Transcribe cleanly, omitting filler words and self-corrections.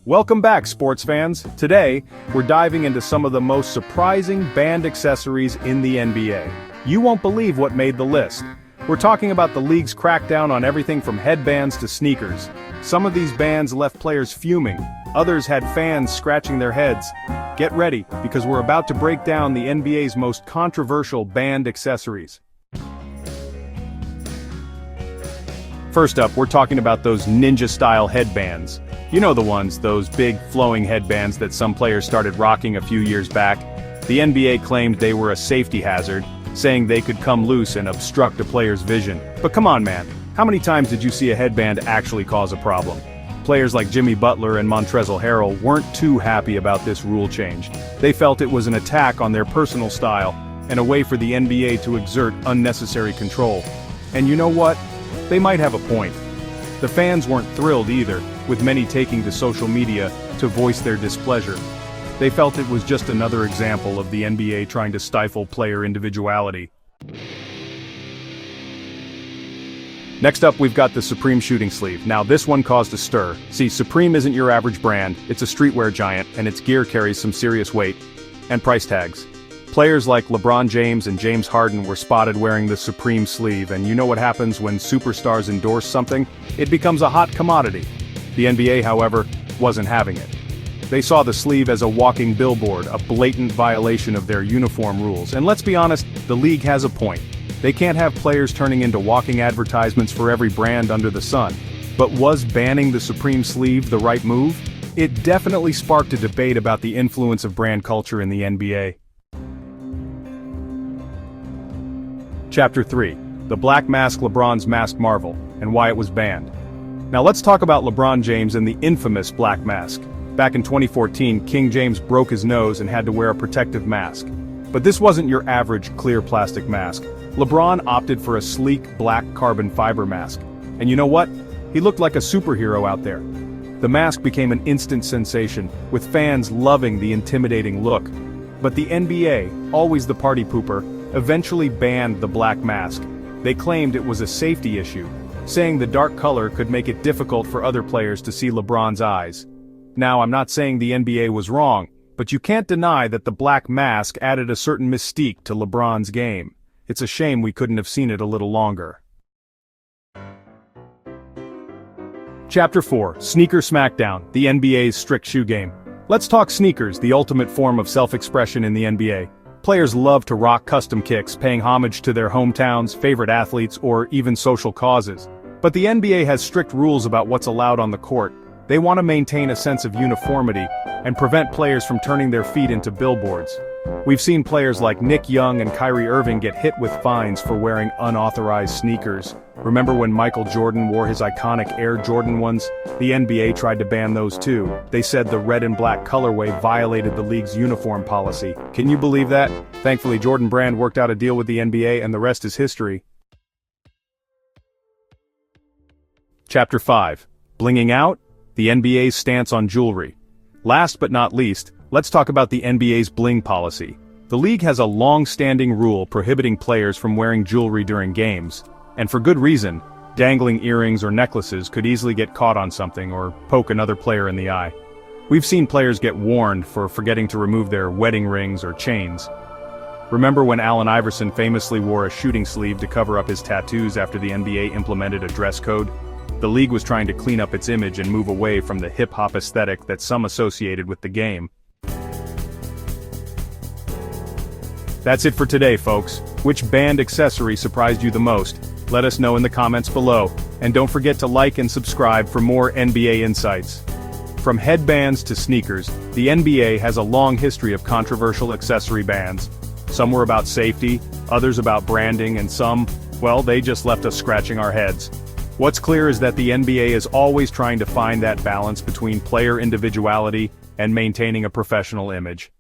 Welcome back, sports fans. Today, we're diving into some of the most surprising band accessories in the NBA. You won't believe what made the list. We're talking about the league's crackdown on everything from headbands to sneakers. Some of these bands left players fuming. Others had fans scratching their heads. Get ready, because we're about to break down the NBA's most controversial band accessories. First up, we're talking about those ninja-style headbands. You know the ones, those big, flowing headbands that some players started rocking a few years back. The NBA claimed they were a safety hazard, saying they could come loose and obstruct a player's vision. But come on, man, how many times did you see a headband actually cause a problem? Players like Jimmy Butler and Montrezl Harrell weren't too happy about this rule change. They felt it was an attack on their personal style, and a way for the NBA to exert unnecessary control. And you know what? They might have a point. The fans weren't thrilled either, with many taking to social media to voice their displeasure. They felt it was just another example of the NBA trying to stifle player individuality. Next up, we've got the Supreme shooting sleeve. Now this one caused a stir. See, Supreme isn't your average brand, it's a streetwear giant, and its gear carries some serious weight and price tags. Players like LeBron James and James Harden were spotted wearing the Supreme sleeve, and you know what happens when superstars endorse something? It becomes a hot commodity. The NBA, however, wasn't having it. They saw the sleeve as a walking billboard, a blatant violation of their uniform rules. And let's be honest, the league has a point. They can't have players turning into walking advertisements for every brand under the sun. But was banning the Supreme sleeve the right move? It definitely sparked a debate about the influence of brand culture in the NBA. Chapter 3. The Black Mask, LeBron's Mask Marvel, and why it was banned. Now let's talk about LeBron James and the infamous Black Mask. Back in 2014, King James broke his nose and had to wear a protective mask. But this wasn't your average clear plastic mask. LeBron opted for a sleek black carbon fiber mask. And you know what? He looked like a superhero out there. The mask became an instant sensation, with fans loving the intimidating look. But the NBA, always the party pooper, eventually banned the black mask. They claimed it was a safety issue, saying the dark color could make it difficult for other players to see LeBron's eyes. Now, I'm not saying the NBA was wrong, but you can't deny that the black mask added a certain mystique to LeBron's game. It's a shame we couldn't have seen it a little longer. Chapter 4. Sneaker Smackdown, the NBA's strict shoe game. Let's talk sneakers, the ultimate form of self-expression in the NBA. Players love to rock custom kicks, paying homage to their hometowns, favorite athletes, or even social causes. But the NBA has strict rules about what's allowed on the court. They want to maintain a sense of uniformity and prevent players from turning their feet into billboards. We've seen players like Nick Young and Kyrie Irving get hit with fines for wearing unauthorized sneakers. Remember when Michael Jordan wore his iconic Air Jordan ones? The NBA tried to ban those too. They said the red and black colorway violated the league's uniform policy. Can you believe that? Thankfully, Jordan Brand worked out a deal with the NBA, and the rest is history. Chapter 5. Blinging out? The NBA's stance on jewelry. Last but not least, let's talk about the NBA's bling policy. The league has a long-standing rule prohibiting players from wearing jewelry during games. And for good reason. Dangling earrings or necklaces could easily get caught on something or poke another player in the eye. We've seen players get warned for forgetting to remove their wedding rings or chains. Remember when Allen Iverson famously wore a shooting sleeve to cover up his tattoos after the NBA implemented a dress code? The league was trying to clean up its image and move away from the hip-hop aesthetic that some associated with the game. That's it for today, folks. Which band accessory surprised you the most? Let us know in the comments below. And don't forget to like and subscribe for more NBA insights. From headbands to sneakers, the NBA has a long history of controversial accessory bans. Some were about safety, others about branding, and some, well, they just left us scratching our heads. What's clear is that the NBA is always trying to find that balance between player individuality and maintaining a professional image.